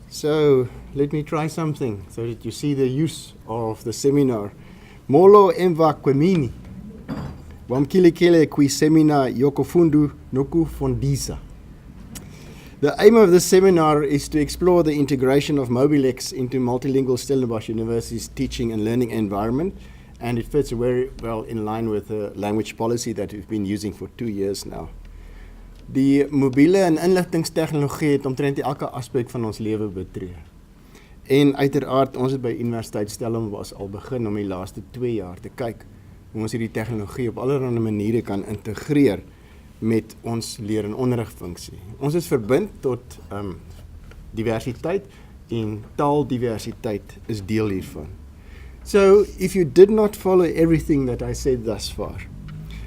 So let me try something so that you see the use of the seminar. Molo emva kwemini. Wamkilikele qui semina yokofundu noku fondisa. The aim of this seminar is to explore the integration of Mobilex into multilingual Stellenbosch University's teaching and learning environment, and it fits very well in line with the language policy that we've been using for 2 years now. Die mobiele en inligtingstegnologie het omtrent elke aspek van ons lewe betree. En uiteraard, ons het by Universiteit Stellenbosch al begin om die laaste 2 jaar te kyk hoe ons hierdie tegnologie op allerlei maniere kan integreer met ons leer- en onderrigfunksie. Ons is verbind tot diversiteit en taaldiversiteit is deel hiervan. So, if you did not follow everything that I said thus far,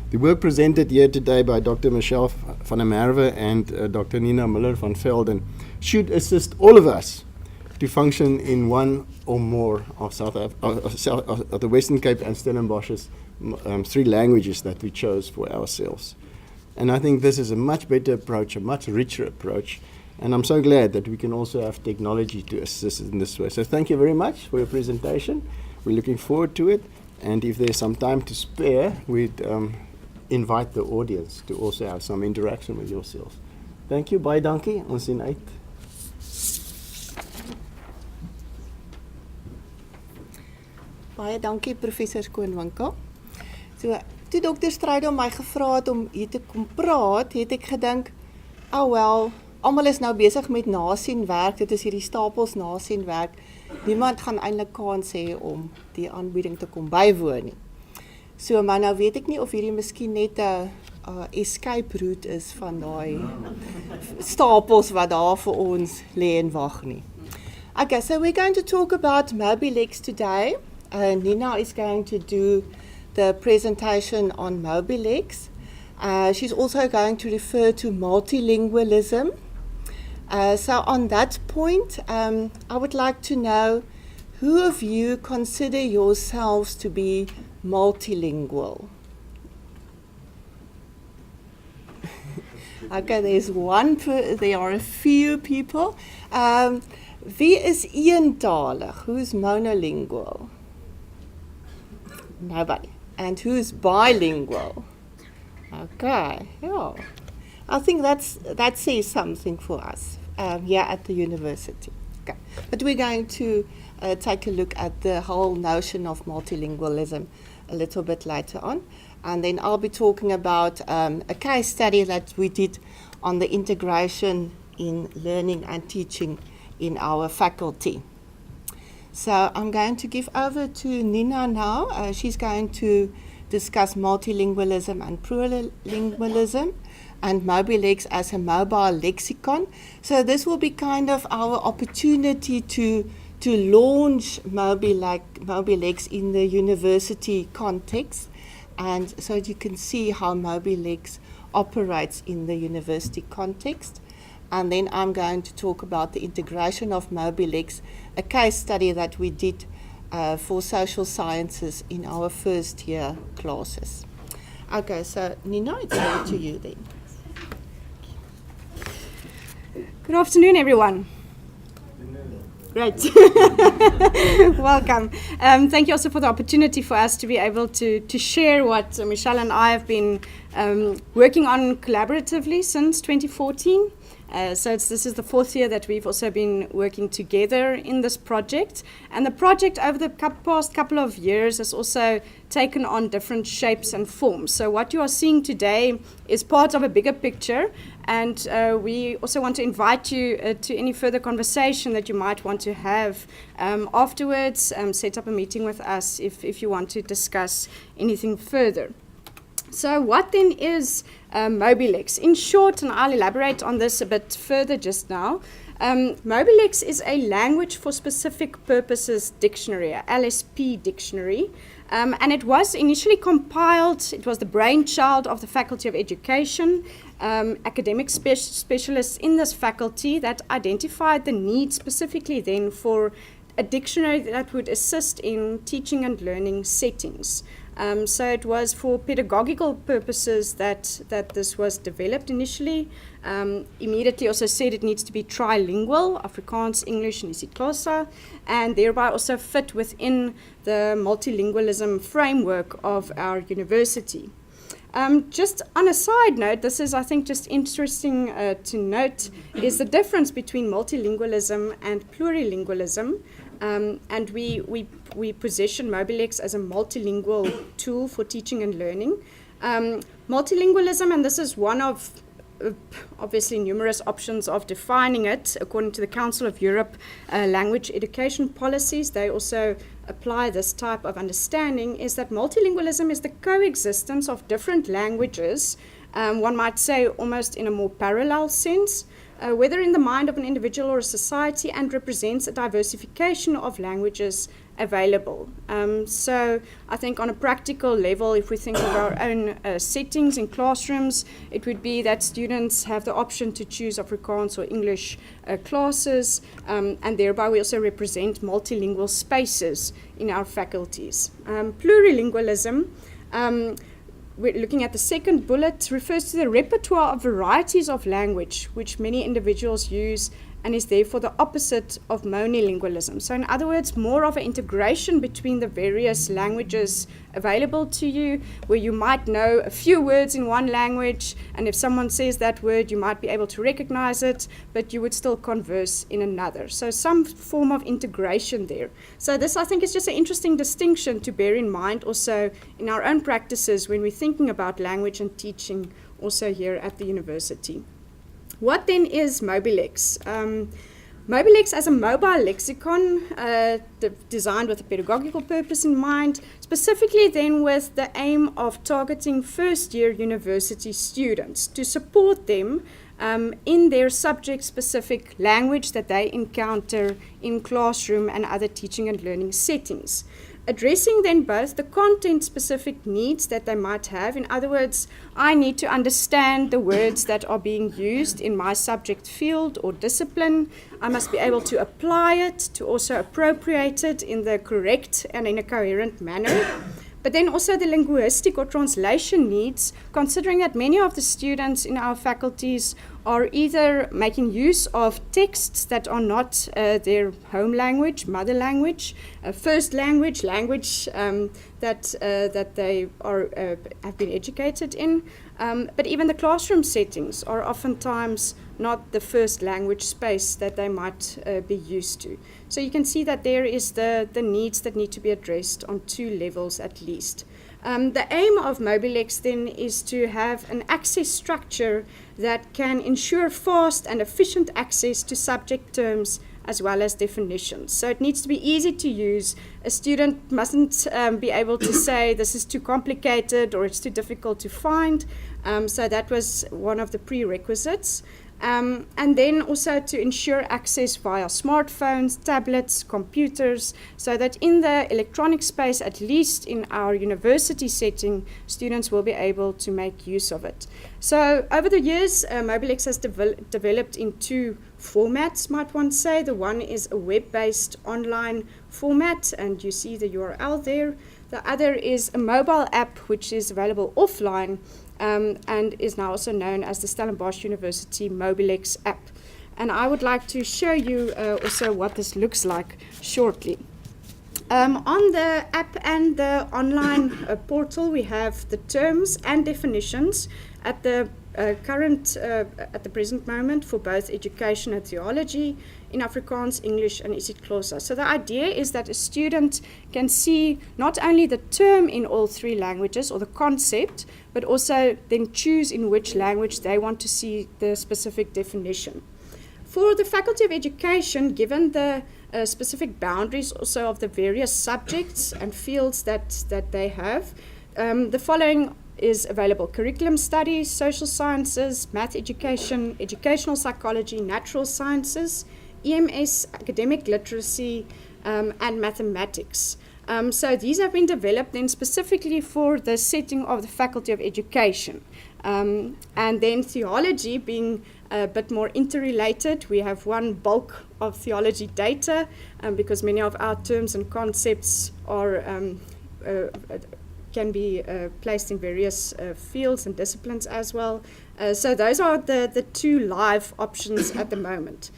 the work presented here today by Dr. Michelle van der Merwe and Dr. Nina Miller van Velden should assist all of us to function in one or more of the Western Cape and Stellenbosch's 3 languages that we chose for ourselves. And I think this is a much better approach, a much richer approach, and I'm so glad that we can also have technology to assist in this way. So thank you very much for your presentation. We're looking forward to it, and if there's some time to spare, we'd invite the audience to also have some interaction with yourselves. Thank you, baie dankie, ons sien uit. Baie dankie, Professor Koonwinkel. So, toe Dr. Strydom my gevra het om hier te kom praat, het ek gedink, almal is nou besig met nasienwerk, dit is hierdie stapels nasienwerk, niemand gaan eintlik kans hê om die aanbieding te kom bywoon nie. So, maar nou weet ek nie of hierdie miskien net 'n escape route is van daai stapels wat daar vir ons lê en wag nie. Okay, so we're going to talk about Mobilex today. Nina is going to do the presentation on Mobilex. She's also going to refer to multilingualism. So on that point, I would like to know who of you consider yourselves to be multilingual? Okay, there are a few people. Wie is eentalig? Who's monolingual? Nobody. And who's bilingual? Okay, yeah. I think that says something for us here at the university. Okay, but we're going to take a look at the whole notion of multilingualism a little bit later on. And then I'll be talking about a case study that we did on the integration in learning and teaching in our faculty. So I'm going to give over to Nina now. She's going to discuss multilingualism and plurilingualism and Mobilex as a mobile lexicon. So this will be kind of our opportunity to launch Mobilex in the university context, and so you can see how Mobilex operates in the university context. And then I'm going to talk about the integration of Mobilex, a case study that we did for social sciences in our first year classes. Okay, so Nina, it's over to you then. Good afternoon, everyone. Great. Welcome. Thank you also for the opportunity for us to be able to share what Michelle and I have been working on collaboratively since 2014. So this is the 4th year that we've also been working together in this project. And the project over the past couple of years has also taken on different shapes and forms. So what you are seeing today is part of a bigger picture. And we also want to invite you to any further conversation that you might want to have afterwards. Set up a meeting with us if you want to discuss anything further. So what then is Mobilex? In short, and I'll elaborate on this a bit further just now, Mobilex is a language for specific purposes dictionary, a LSP dictionary, and it was initially compiled, it was the brainchild of the Faculty of Education, academic specialists in this faculty that identified the need specifically then for a dictionary that would assist in teaching and learning settings. So it was for pedagogical purposes that this was developed initially. Immediately also said it needs to be trilingual, Afrikaans, English, and isiXhosa, and thereby also fit within the multilingualism framework of our university. Just on a side note, this is, I think, just interesting to note, is the difference between multilingualism and plurilingualism. And we position Mobilex as a multilingual tool for teaching and learning. Multilingualism, and this is one of obviously numerous options of defining it, according to the Council of Europe language education policies, they also apply this type of understanding, is that multilingualism is the coexistence of different languages, one might say almost in a more parallel sense, whether in the mind of an individual or a society, and represents a diversification of languages available. So I think on a practical level, if we think of our own settings in classrooms, it would be that students have the option to choose Afrikaans or English classes, and thereby we also represent multilingual spaces in our faculties. Plurilingualism, we're looking at the second bullet, refers to the repertoire of varieties of language which many individuals use, and is therefore the opposite of monolingualism. So in other words, more of an integration between the various languages available to you, where you might know a few words in one language, and if someone says that word, you might be able to recognize it, but you would still converse in another. So some form of integration there. So this, I think, is just an interesting distinction to bear in mind also in our own practices when we're thinking about language and teaching also here at the university. What then is Mobilex? Mobilex as a mobile lexicon designed with a pedagogical purpose in mind, specifically then with the aim of targeting first-year university students to support them in their subject-specific language that they encounter in classroom and other teaching and learning settings. Addressing then both the content-specific needs that they might have. In other words, I need to understand the words that are being used in my subject field or discipline. I must be able to apply it, to also appropriate it in the correct and in a coherent manner. But then also the linguistic or translation needs, considering that many of the students in our faculties are either making use of texts that are not their home language, mother language, first language, that they are have been educated in. But even the classroom settings are oftentimes not the first language space that they might be used to. So you can see that there is the needs that need to be addressed on two levels at least. The aim of Mobilex then is to have an access structure that can ensure fast and efficient access to subject terms as well as definitions. So it needs to be easy to use. A student mustn't be able to say this is too complicated or it's too difficult to find. So that was one of the prerequisites. And then also to ensure access via smartphones, tablets, computers, so that in the electronic space, at least in our university setting, students will be able to make use of it. So over the years, Mobilex has developed in two formats, might one say. The one is a web-based online format, and you see the URL there. The other is a mobile app, which is available offline, and is now also known as the Stellenbosch University Mobilex app. And I would like to show you also what this looks like shortly. On the app and the online portal, we have the terms and definitions at the at the present moment for both education and theology in Afrikaans, English, and isiXhosa. So the idea is that a student can see not only the term in all three languages or the concept, but also then choose in which language they want to see the specific definition. For the Faculty of Education, given the specific boundaries also of the various subjects and fields that they have, the following is available: curriculum studies, social sciences, math education, educational psychology, natural sciences, EMS, academic literacy, and mathematics. So these have been developed then specifically for the setting of the Faculty of Education. And then theology being a bit more interrelated. We have one bulk of theology data because many of our terms and concepts are can be placed in various fields and disciplines as well. So those are the two live options at the moment.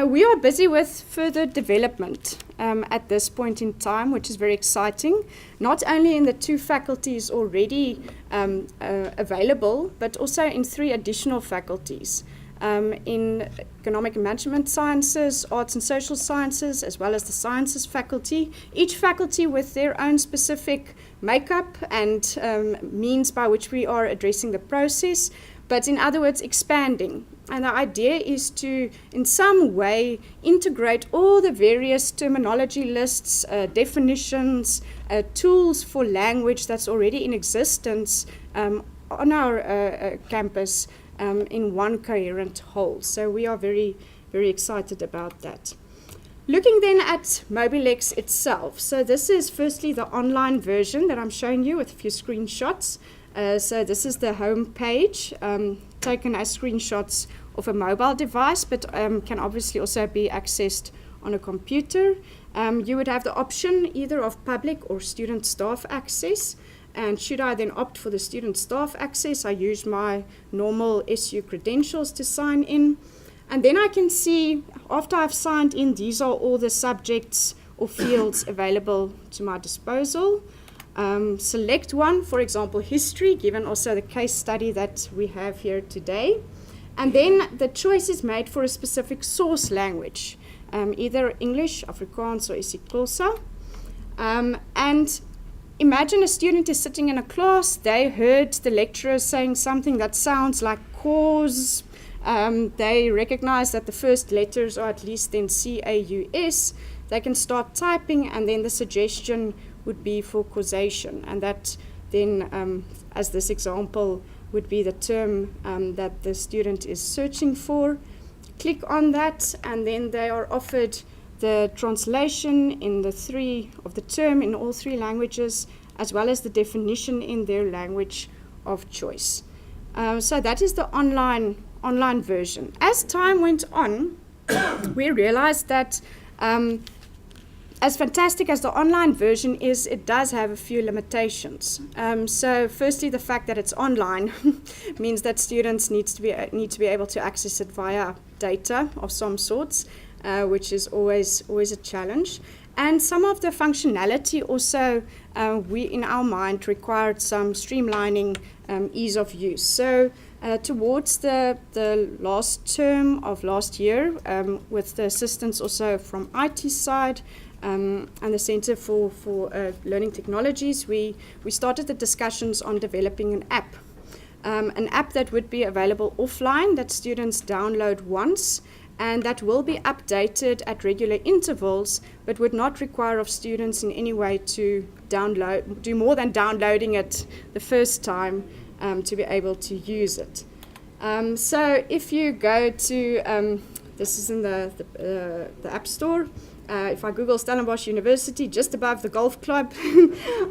We are busy with further development at this point in time, which is very exciting, not only in the 2 faculties already available, but also in 3 additional faculties. In economic and management sciences, arts and social sciences, as well as the sciences faculty, each faculty with their own specific makeup and means by which we are addressing the process, but in other words, expanding. And the idea is to, in some way, integrate all the various terminology lists, definitions, tools for language that's already in existence on our campus in one coherent whole. So we are very, very excited about that. Looking then at Mobilex itself. So this is firstly the online version that I'm showing you with a few screenshots. So this is the home page, taken as screenshots of a mobile device, but can obviously also be accessed on a computer. You would have the option either of public or student staff access. And should I then opt for the student staff access, I use my normal SU credentials to sign in. And then I can see, after I've signed in, these are all the subjects or fields available to my disposal. Select one, for example, history, given also the case study that we have here today. And then the choice is made for a specific source language, either English, Afrikaans, or isiXhosa. And imagine a student is sitting in a class, they heard the lecturer saying something that sounds like cause. They recognize that the first letters are at least then C-A-U-S. They can start typing, and then the suggestion would be for causation. And that then, as this example, would be the term that the student is searching for. Click on that, and then they are offered the translation in the term in all 3 languages, as well as the definition in their language of choice. So that is the online version. As time went on, we realized that as fantastic as the online version is, it does have a few limitations. So firstly, the fact that it's online means that students need to be able to access it via data of some sorts, which is always a challenge. And some of the functionality also, we in our mind required some streamlining, ease of use. So towards the last term of last year, with the assistance also from IT side, and the Center for Learning Technologies, we started the discussions on developing an app that would be available offline, that students download once, and that will be updated at regular intervals, but would not require of students in any way to do more than downloading it the first time to be able to use it. So if you go to, this is in the App Store. If I Google Stellenbosch University, just above the golf club,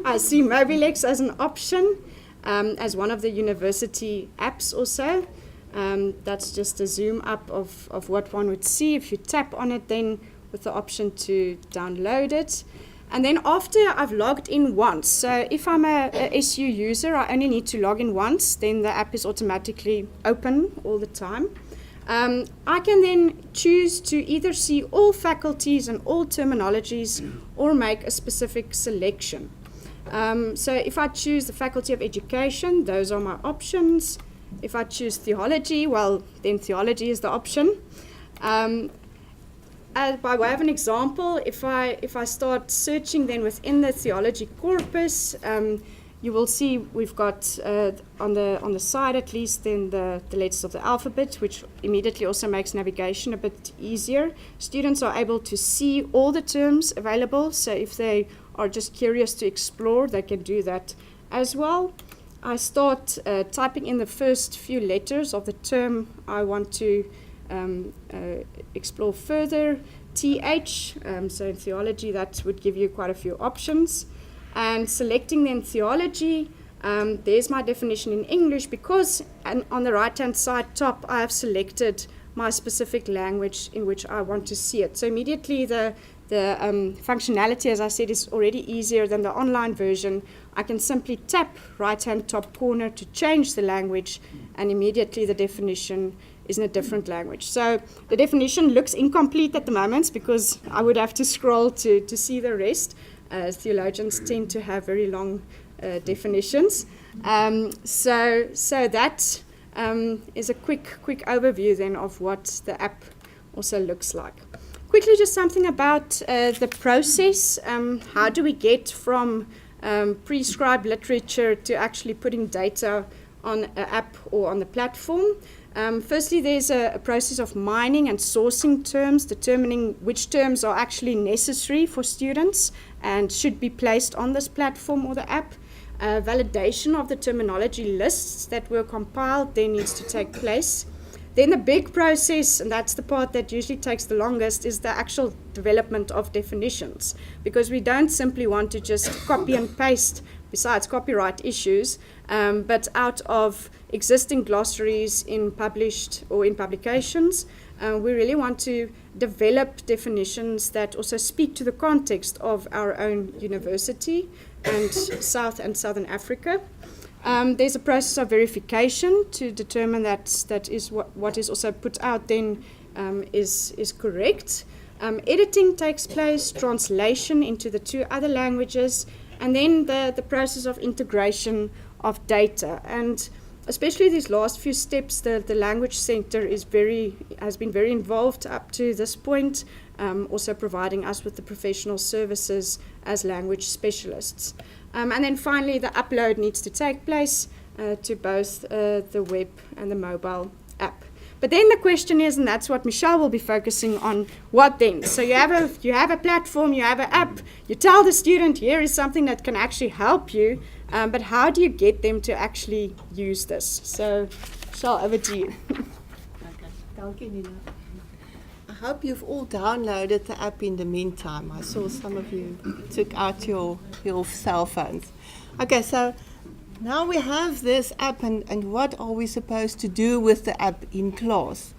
I see Mobilex as an option, as one of the university apps also. That's just a zoom up of what one would see. If you tap on it, then with the option to download it. And then after I've logged in once, so if I'm a SU user, I only need to log in once, then the app is automatically open all the time. I can then choose to either see all faculties and all terminologies or make a specific selection. So if I choose the Faculty of Education, those are my options. If I choose theology, well, then theology is the option. By way of an example, if I start searching then within the theology corpus, you will see we've got on the side at least then the letters of the alphabet, which immediately also makes navigation a bit easier. Students are able to see all the terms available, so if they are just curious to explore, they can do that as well. I start typing in the first few letters of the term I want to explore further. TH, so in theology that would give you quite a few options. And selecting then theology, there's my definition in English, because on the right-hand side top I have selected my specific language in which I want to see it. So immediately the functionality, as I said, is already easier than the online version. I can simply tap right-hand top corner to change the language, and immediately the definition is in a different language. So the definition looks incomplete at the moment because I would have to scroll to see the rest. Theologians tend to have very long definitions. So that is a quick overview then of what the app also looks like. Quickly, just something about the process. How do we get from prescribed literature to actually putting data on an app or on the platform? Firstly, there's a process of mining and sourcing terms, determining which terms are actually necessary for students and should be placed on this platform or the app. Validation of the terminology lists that were compiled then needs to take place. Then the big process, and that's the part that usually takes the longest, is the actual development of definitions, because we don't simply want to just copy and paste, besides copyright issues, but out of existing glossaries in published or in publications, we really want to develop definitions that also speak to the context of our own university and South and Southern Africa. There's a process of verification to determine that is what is also put out then is correct. Editing takes place, translation into the two other languages, and then the process of integration of data. And especially these last few steps, the Language Center has been very involved up to this point, also providing us with the professional services as language specialists. And then finally, the upload needs to take place to both the web and the mobile app. But then the question is, and that's what Michelle will be focusing on, what then? So you have a platform, you have an app, you tell the student, here is something that can actually help you, but how do you get them to actually use this? So, Michelle, over to you. Okay, thank you, Nina. I hope you've all downloaded the app in the meantime. I saw some of you took out your cell phones. Okay, so now we have this app, and what are we supposed to do with the app in class?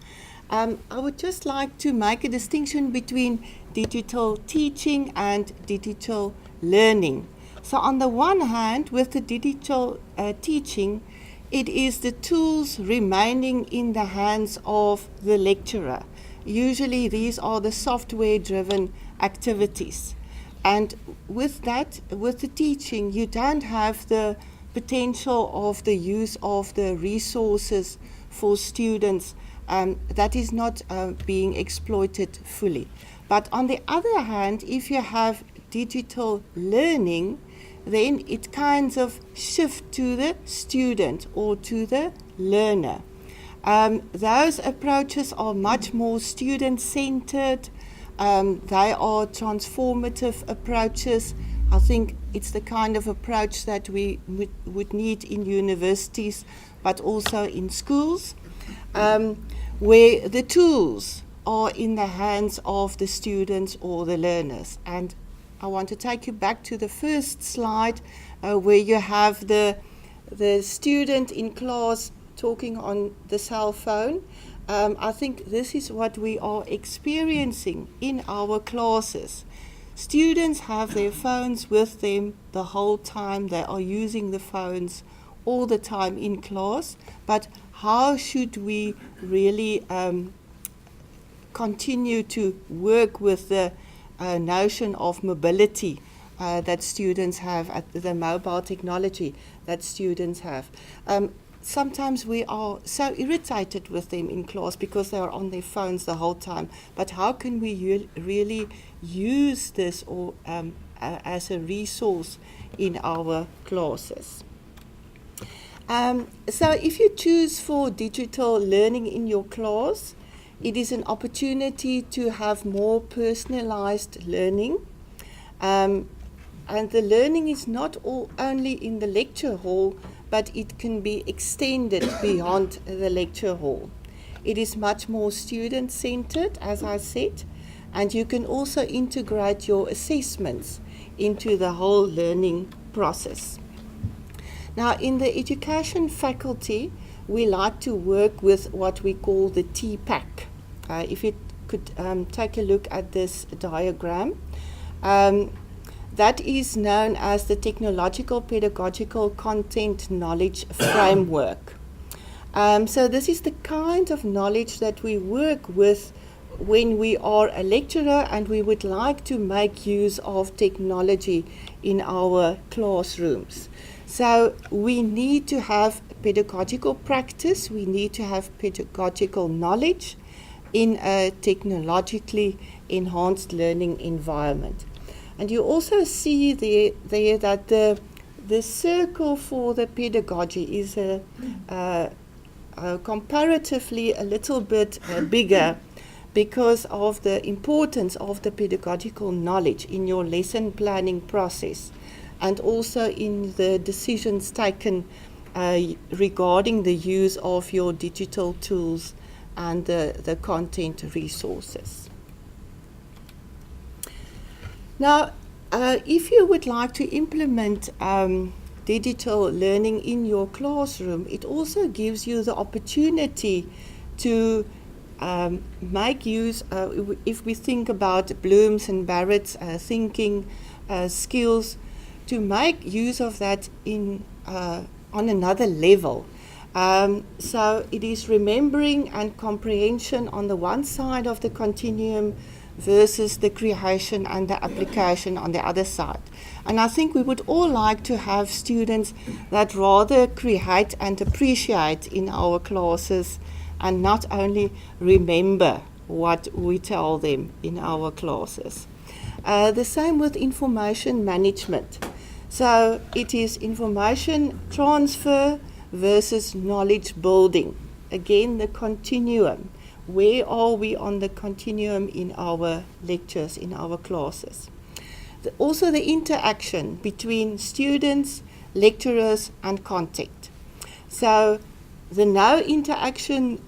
I would just like to make a distinction between digital teaching and digital learning. So on the one hand, with the digital teaching, it is the tools remaining in the hands of the lecturer. Usually these are the software-driven activities. And with that, with the teaching, you don't have the potential of the use of the resources for students. That is not being exploited fully. But on the other hand, if you have digital learning, then it kind of shifts to the student or to the learner. Those approaches are much more student-centered. They are transformative approaches. I think it's the kind of approach that we would need in universities, but also in schools, where the tools are in the hands of the students or the learners. And I want to take you back to the first slide, where you have the student in class talking on the cell phone. I think this is what we are experiencing in our classes. Students have their phones with them the whole time. They are using the phones all the time in class. But how should we really continue to work with the notion of mobility that students have, at the mobile technology that students have? Sometimes we are so irritated with them in class because they are on their phones the whole time. But how can we really use this or as a resource in our classes? So if you choose for digital learning in your class, it is an opportunity to have more personalized learning. And the learning is not only in the lecture hall, but it can be extended beyond the lecture hall. It is much more student-centered, as I said, and you can also integrate your assessments into the whole learning process. Now, in the education faculty, we like to work with what we call the TPAC. If you could take a look at this diagram. That is known as the Technological Pedagogical Content Knowledge Framework. So this is the kind of knowledge that we work with when we are a lecturer and we would like to make use of technology in our classrooms. So we need to have pedagogical practice, we need to have pedagogical knowledge in a technologically enhanced learning environment. And you also see there that the circle for the pedagogy is comparatively a little bit bigger because of the importance of the pedagogical knowledge in your lesson planning process and also in the decisions taken regarding the use of your digital tools and the content resources. Now, if you would like to implement digital learning in your classroom, it also gives you the opportunity to make use, if we think about Bloom's and Barrett's thinking skills, to make use of that on another level. So it is remembering and comprehension on the one side of the continuum versus the creation and the application on the other side. And I think we would all like to have students that rather create and appreciate in our classes and not only remember what we tell them in our classes. The same with information management. So it is information transfer versus knowledge building. Again, the continuum. Where are we on the continuum in our lectures, in our classes? Also the interaction between students, lecturers, and content. So the no interaction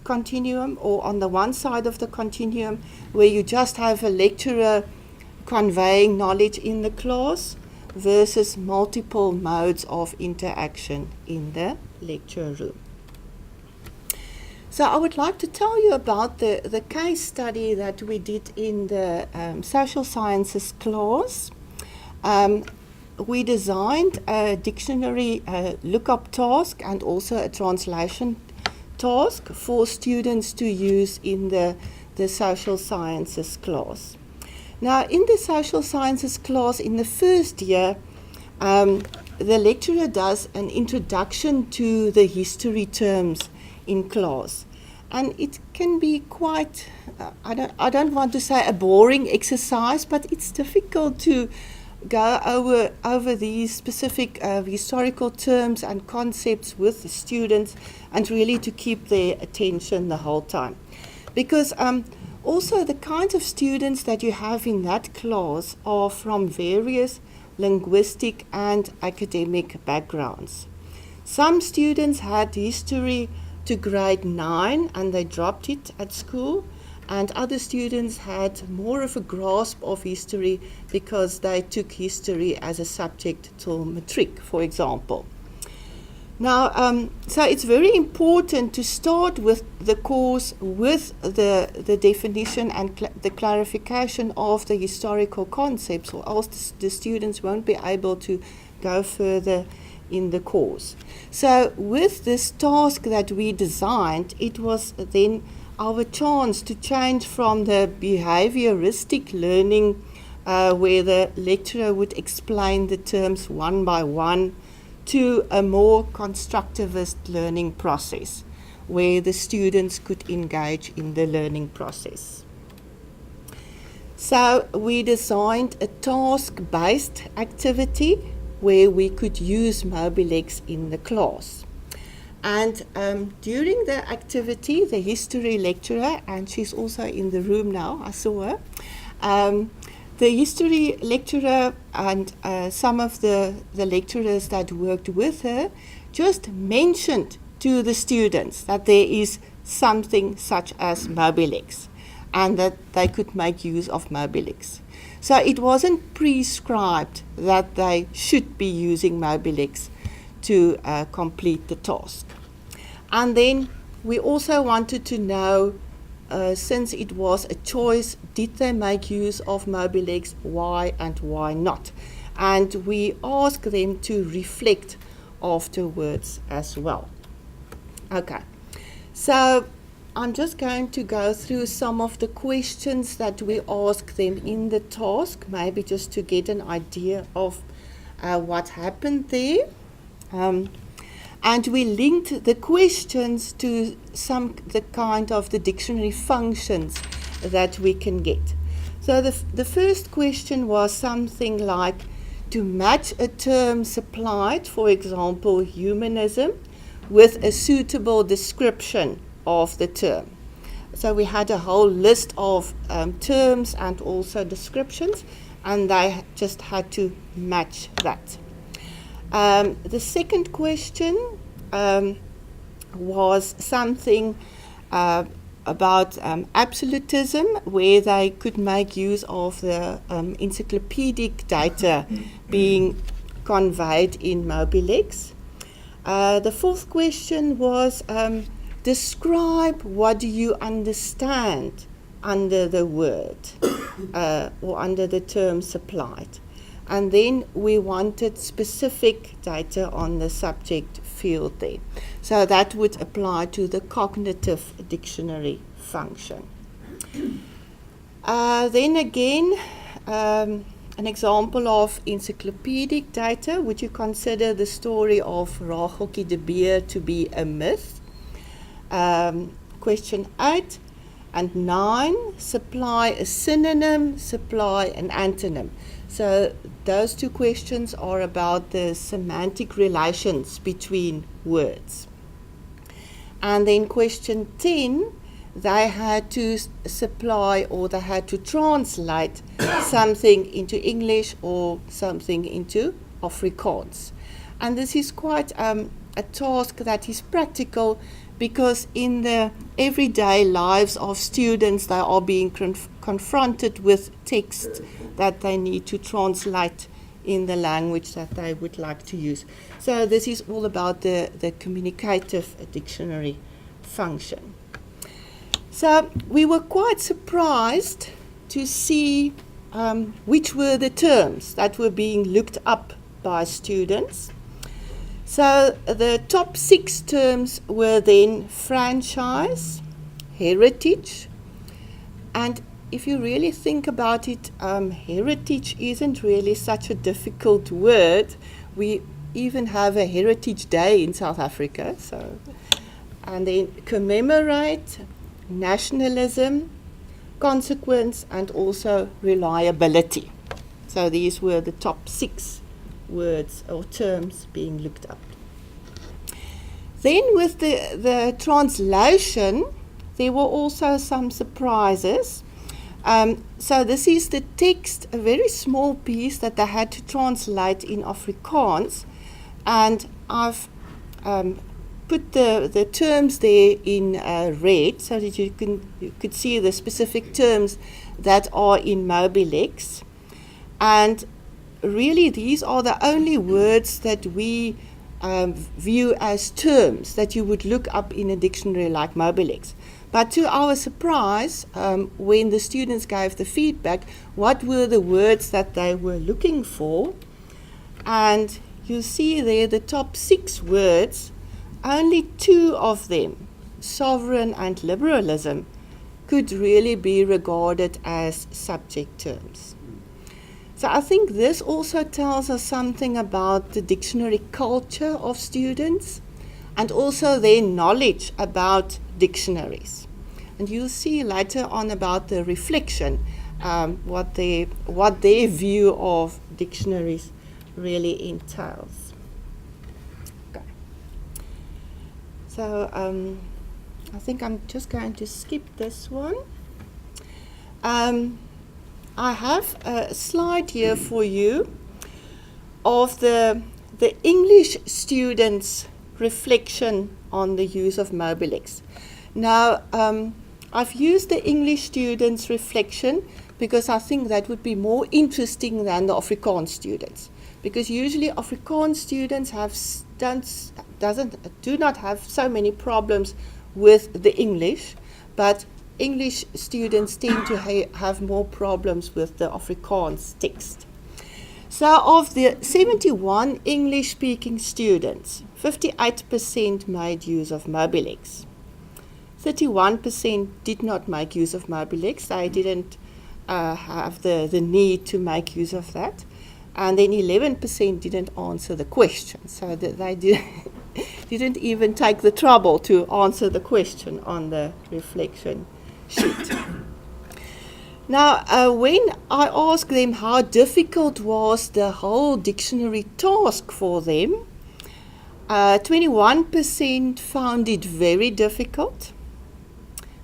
continuum, or on the one side of the continuum, where you just have a lecturer conveying knowledge in the class, versus multiple modes of interaction in the lecture room. So I would like to tell you about the case study that we did in the social sciences class. We designed a dictionary lookup task and also a translation task for students to use in the social sciences class. Now, in the social sciences class in the first year, the lecturer does an introduction to the history terms in class. And it can be quite, I don't want to say a boring exercise, but it's difficult to go over these specific historical terms and concepts with the students and really to keep their attention the whole time. Because also the kinds of students that you have in that class are from various linguistic and academic backgrounds. Some students had history to grade 9 and they dropped it at school, and other students had more of a grasp of history because they took history as a subject till matric, for example. Now, so it's very important to start with the course with the definition and the clarification of the historical concepts, or else the students won't be able to go further in the course. So with this task that we designed, it was then our chance to change from the behavioristic learning where the lecturer would explain the terms one by one to a more constructivist learning process where the students could engage in the learning process. So we designed a task-based activity where we could use Mobilex in the class. And during the activity, the history lecturer, and she's also in the room now, I saw her, the history lecturer and some of the lecturers that worked with her just mentioned to the students that there is something such as Mobilex and that they could make use of Mobilex. So it wasn't prescribed that they should be using Mobilex to complete the task. And then we also wanted to know since it was a choice, did they make use of Mobilex, why and why not? And we ask them to reflect afterwards as well. Okay, so I'm just going to go through some of the questions that we ask them in the task, maybe just to get an idea of what happened there. And we linked the questions to the kind of the dictionary functions that we can get. So the first question was something like to match a term supplied, for example, humanism, with a suitable description of the term. So we had a whole list of terms and also descriptions, and they just had to match that. The second question was something about absolutism, where they could make use of the encyclopedic data being conveyed in Mobilex. The fourth question was describe what do you understand under the word or under the term supplied. And then we wanted specific data on the subject field there. So that would apply to the cognitive dictionary function. Then again, an example of encyclopedic data. Would you consider the story of Racheltjie de Beer to be a myth? Question 8 and 9, supply a synonym, supply an antonym. So those two questions are about the semantic relations between words. And then question 10, they had to supply or they had to translate something into English or something into Afrikaans. And this is quite a task that is practical, because in the everyday lives of students, they are being confronted with text that they need to translate in the language that they would like to use. So this is all about the communicative dictionary function. So we were quite surprised to see which were the terms that were being looked up by students. So the top 6 terms were then franchise, heritage, and if you really think about it, heritage isn't really such a difficult word. We even have a Heritage Day in South Africa. So, and then commemorate, nationalism, consequence, and also reliability. So these were the top 6 words or terms being looked up. Then with the translation, there were also some surprises. So this is the text, a very small piece that they had to translate in Afrikaans, and I've put the terms there in red so that you could see the specific terms that are in Mobilex. And really, these are the only words that we view as terms that you would look up in a dictionary like Mobilex. But to our surprise, when the students gave the feedback, what were the words that they were looking for? And you see there the top 6 words, only 2 of them, sovereign and liberalism, could really be regarded as subject terms. So I think this also tells us something about the dictionary culture of students and also their knowledge about dictionaries. And you'll see later on about the reflection, what their view of dictionaries really entails. Okay. So I think I'm just going to skip this one. I have a slide here for you of the English students' reflection on the use of Mobilex. Now, I've used the English students' reflection because I think that would be more interesting than the Afrikaans students. Because usually Afrikaans students do not have so many problems with the English, but English students tend to have more problems with the Afrikaans text. So of the 71 English-speaking students, 58% made use of Mobilex. 31% did not make use of Mobilex. They didn't have the need to make use of that. And then 11% didn't answer the question. So that they didn't even take the trouble to answer the question on the reflection sheet. Now, when I asked them how difficult was the whole dictionary task for them, 21% found it very difficult,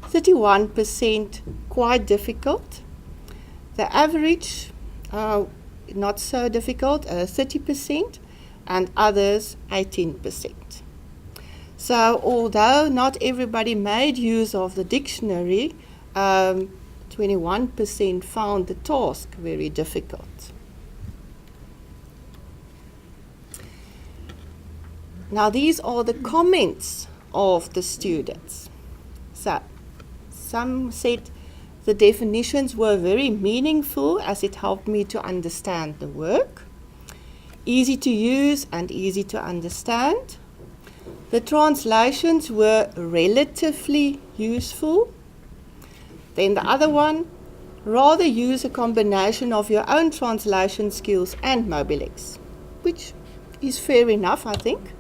31% quite difficult, the average not so difficult, 30%, and others 18%. So although not everybody made use of the dictionary, 21% found the task very difficult. Now these are the comments of the students. So some said the definitions were very meaningful as it helped me to understand the work. Easy to use and easy to understand. The translations were relatively useful. Then the other one, rather use a combination of your own translation skills and Mobilex, which is fair enough, I think.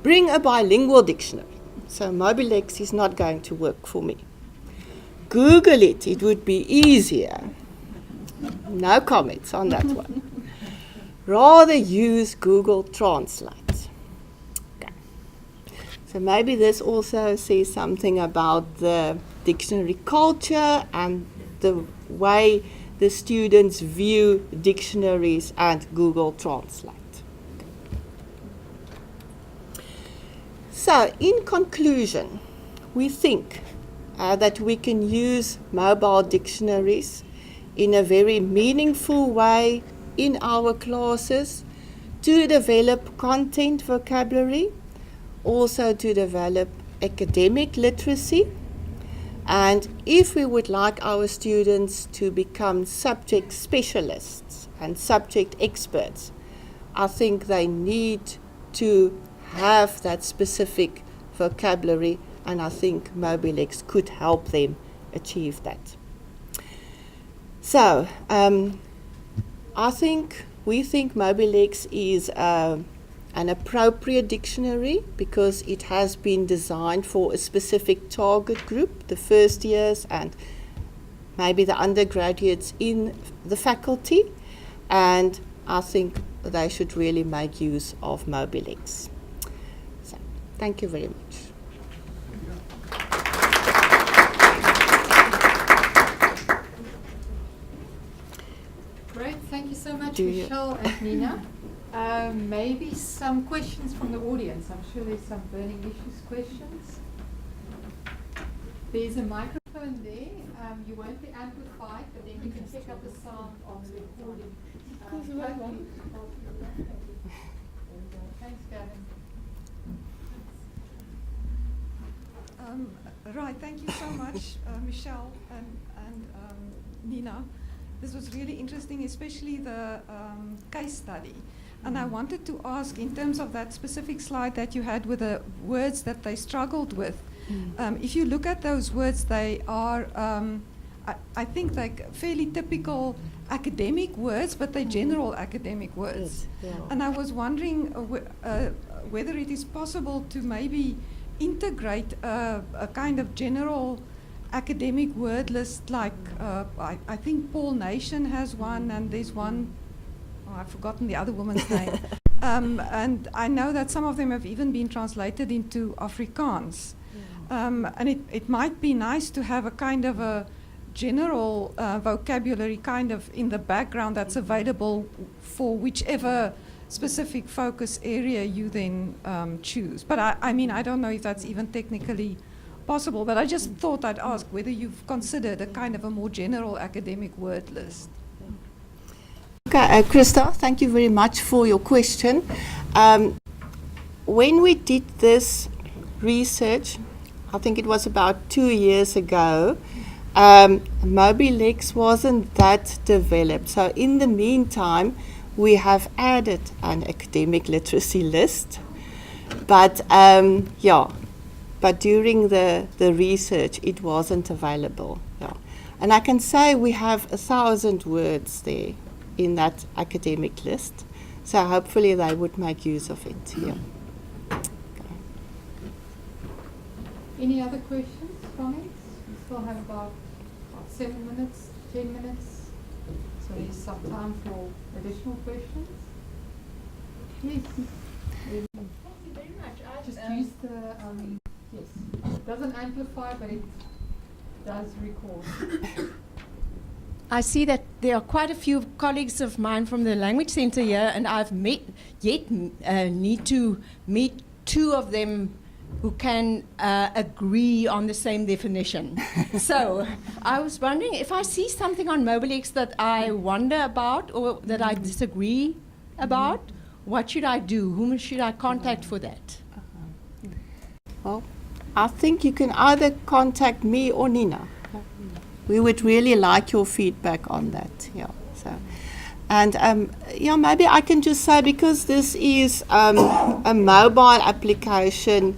Bring a bilingual dictionary. So Mobilex is not going to work for me. Google it, it would be easier. No comments on that one. Rather use Google Translate. Okay. So maybe this also says something about the dictionary culture and the way the students view dictionaries and Google Translate. So, in conclusion, we think that we can use mobile dictionaries in a very meaningful way in our classes to develop content vocabulary, also to develop academic literacy. And if we would like our students to become subject specialists and subject experts, I think they need to have that specific vocabulary, and I think Mobilex could help them achieve that. So, we think Mobilex is an appropriate dictionary because it has been designed for a specific target group, the first years and maybe the undergraduates in the faculty, and I think they should really make use of Mobilex. So, thank you very much. Great, thank you so much, Michelle and Nina. Maybe some questions from the audience. I'm sure there's some burning issues questions. There's a microphone there. You won't be amplified, but then you can pick up the sound on the recording. Thanks, Gavin. Right, thank you so much, Michelle and Nina. This was really interesting, especially the case study. And I wanted to ask, in terms of that specific slide that you had with the words that they struggled with, if you look at those words, they are, I think, like fairly typical academic words, but they're general academic words. Yes, yeah. And I was wondering whether it is possible to maybe integrate a kind of general academic word list, like I think Paul Nation has one, and there's one, I've forgotten the other woman's name. And I know that some of them have even been translated into Afrikaans. And it might be nice to have a kind of a general vocabulary kind of in the background that's available for whichever specific focus area you then choose. But I mean, I don't know if that's even technically possible, but I just thought I'd ask whether you've considered a kind of a more general academic word list. Okay, Krista, thank you very much for your question. When we did this research, I think it was about 2 years ago, Mobilex wasn't that developed. So in the meantime, we have added an academic literacy list. But but during the research, it wasn't available. Yeah. And I can say we have 1,000 words there in that academic list. So hopefully they would make use of it. Yeah. Any other questions, comments? We still have about 7 minutes, 10 minutes. So there's some time for additional questions. Yes. Thank you very much. Just use the, yes. It doesn't amplify, but it does record. I see that there are quite a few colleagues of mine from the Language Centre here, and I've need to meet 2 of them who can agree on the same definition. So I was wondering if I see something on Mobilex that I wonder about or that I disagree about, what should I do? Whom should I contact for that? Well, I think you can either contact me or Nina. We would really like your feedback on that. Yeah. So, and maybe I can just say, because this is a mobile application,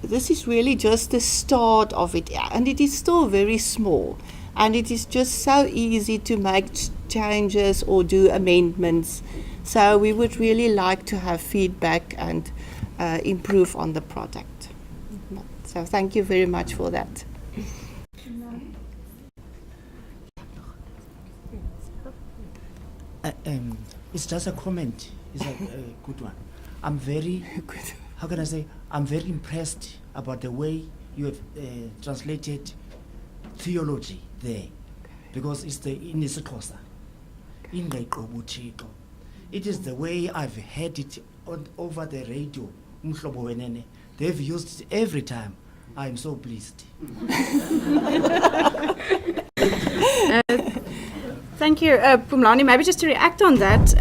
this is really just the start of it, and it is still very small, and it is just so easy to make changes or do amendments. So we would really like to have feedback and improve on the product. So thank you very much for that. It's just a comment. It's a good one. I'm very, how can I say, I'm very impressed about the way you have translated theology there, because it's in isiXhosa, in the Uthixo. It is the way I've heard it over the radio. Umhlobo wenene. They've used it every time. I'm so pleased. Thank you, Pumlani. Maybe just to react on that,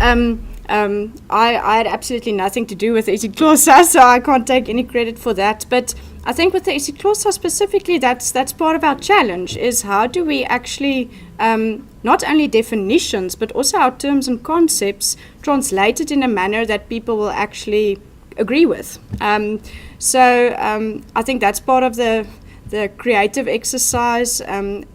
I had absolutely nothing to do with the isiXhosa, so I can't take any credit for that. But I think with the isiXhosa specifically, that's part of our challenge, is how do we actually, not only definitions, but also our terms and concepts translated in a manner that people will actually agree with. So I think that's part of the creative exercise,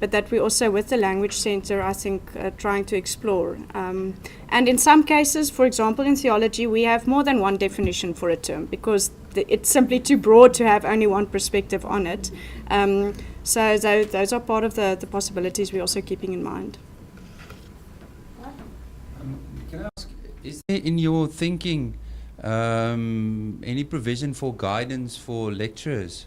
but that we also, with the Language Centre, I think, trying to explore. And in some cases, for example, in theology, we have more than one definition for a term, because it's simply too broad to have only one perspective on it. So those are part of the possibilities we're also keeping in mind. Can I ask, is there in your thinking any provision for guidance for lecturers,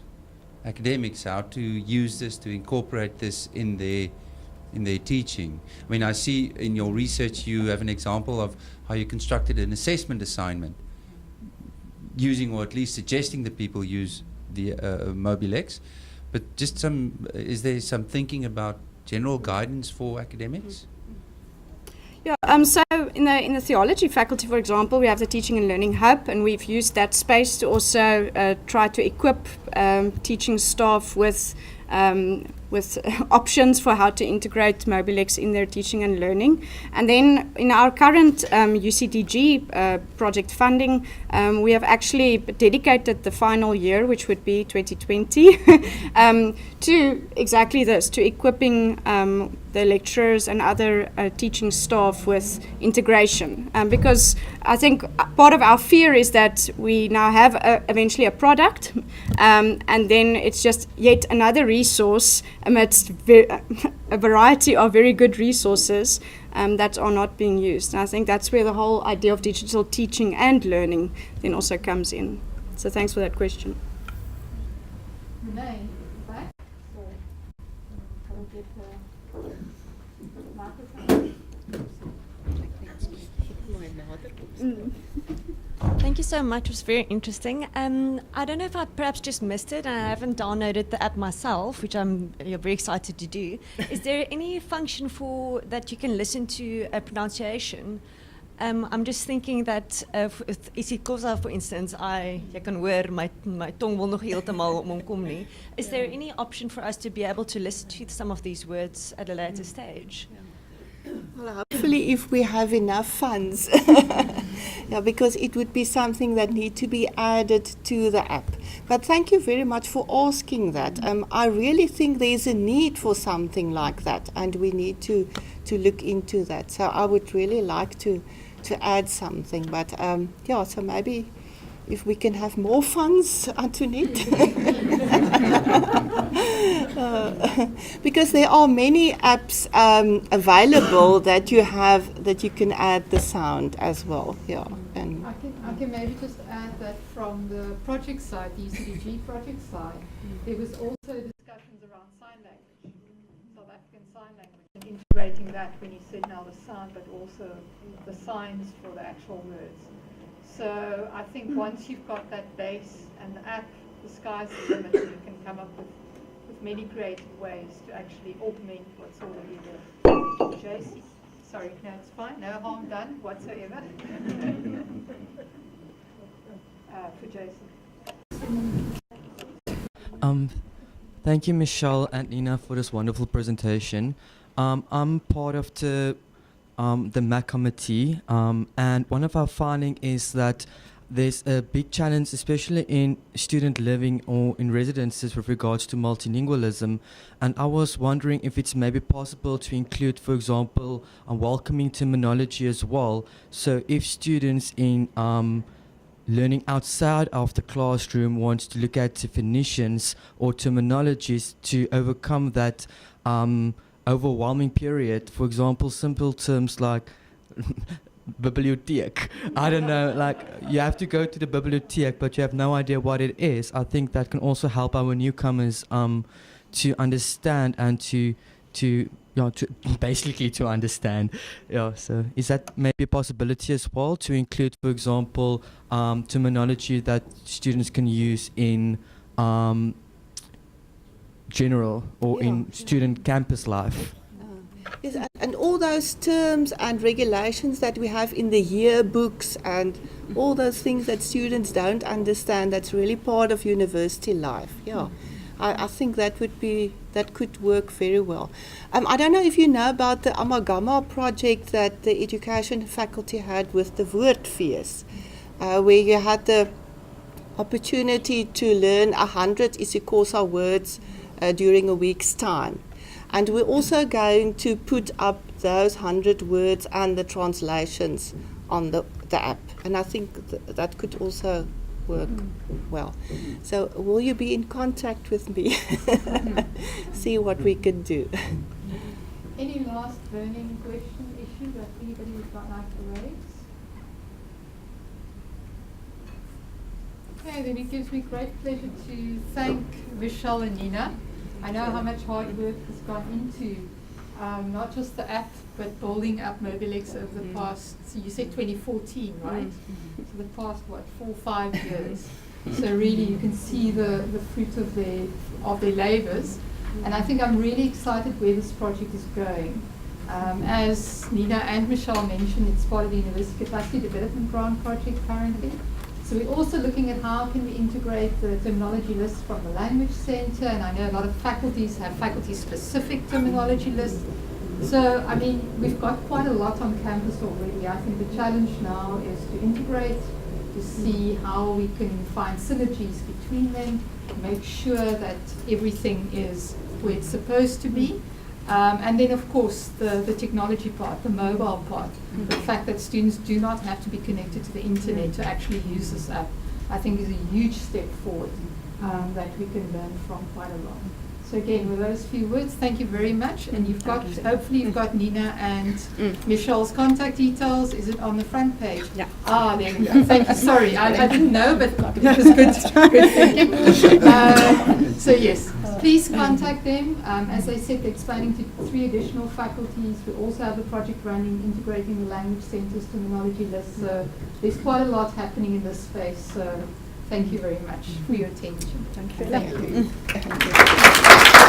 academics, how to use this, to incorporate this in their teaching? I mean, I see in your research you have an example of how you constructed an assessment assignment using, or at least suggesting that people use the Mobilex, but just is there some thinking about general guidance for academics? Yeah, so in the theology faculty, for example, we have the Teaching and Learning Hub, and we've used that space to also try to equip teaching staff with options for how to integrate Mobilex in their teaching and learning. And then in our current UCDG project funding, we have actually dedicated the final year, which would be 2020, to exactly this, to equipping the lecturers and other teaching staff with integration. Because I think part of our fear is that we now have eventually a product, and then it's just yet another resource amidst a variety of very good resources that are not being used. And I think that's where the whole idea of digital teaching and learning then also comes in. So thanks for that question. Renee, back. So, can we get the microphone? Thank you so much. It was very interesting. I don't know if I perhaps just missed it, and I haven't downloaded the app myself, which I'm very excited to do. Is there any function for that you can listen to a pronunciation I'm just thinking that isiXhosa, for instance, jy kan hoor my tong wil nog heeltemal om kom nie. Is there any option for us to be able to listen to some of these words at a later stage? Well, hopefully if we have enough funds. Yeah, because it would be something that need to be added to the app. But thank you very much for asking that. I really think there's a need for something like that, and we need to look into that. So I would really like to add something. But yeah, so maybe if we can have more funds, Antoinette. Because there are many apps available that you can add the sound as well. Yeah, and I can maybe just add that from the project side, the UCDG project side, there was also discussions around sign language, South African sign language, and integrating that when you said now the sound, but also the signs for the actual words. So I think once you've got that base and the app, the sky's the limit, and you can come up with many creative ways to actually augment what's already there. Jason? Sorry, no, it's fine. No harm done whatsoever. For Jason. Thank you, Michelle and Nina, for this wonderful presentation. I'm part of the MAC committee, and one of our findings is that there's a big challenge, especially in student living or in residences, with regards to multilingualism. And I was wondering if it's maybe possible to include, for example, a welcoming terminology as well. So if students in learning outside of the classroom wants to look at definitions or terminologies to overcome that overwhelming period, for example, simple terms like bibliotheek. I don't know, like you have to go to the bibliotheek, but you have no idea what it is. I think that can also help our newcomers to understand and to basically to understand. Yeah. So is that maybe a possibility as well to include, for example, terminology that students can use in general or in student campus life? Yes, and all those terms and regulations that we have in the yearbooks and all those things that students don't understand, that's really part of university life. Yeah, I think that could work very well. I don't know if you know about the Amalgama project that the education faculty had with the Woordfees, where you had the opportunity to learn 100 isiXhosa words during a week's time. And we're also going to put up those 100 words and the translations on the app. And I think that could also work well. So will you be in contact with me? See what we can do. Any last burning question, issue that anybody would like to raise? Okay, then it gives me great pleasure to thank Michelle and Nina. I know how much hard work has gone into not just the app, but building up Mobilex over the past, so you said 2014, right? So the past, 4 or 5 years. So really you can see the fruit of their labours. And I think I'm really excited where this project is going. As Nina and Michelle mentioned, it's part of the University Capacity Development Grant project currently. So we're also looking at how can we integrate the terminology lists from the Language Centre, and I know a lot of faculties have faculty-specific terminology lists. So, I mean, we've got quite a lot on campus already. I think the challenge now is to integrate, to see how we can find synergies between them, make sure that everything is where it's supposed to be. And then, of course, the technology part, the mobile part, the fact that students do not have to be connected to the internet to actually use this app, I think is a huge step forward that we can learn from quite a lot. So again, with those few words, thank you very much. And you've got, hopefully you've got Nina and Michelle's contact details. Is it on the front page? Yeah. Ah, there we go. Thank you. Sorry, I didn't know, but it was good thinking. So yes, please contact them. As I said, they're expanding to 3 additional faculties. We also have a project running, integrating the Language Centre's terminology list. So there's quite a lot happening in this space. So thank you very much for your attention. Thank you. Thank you.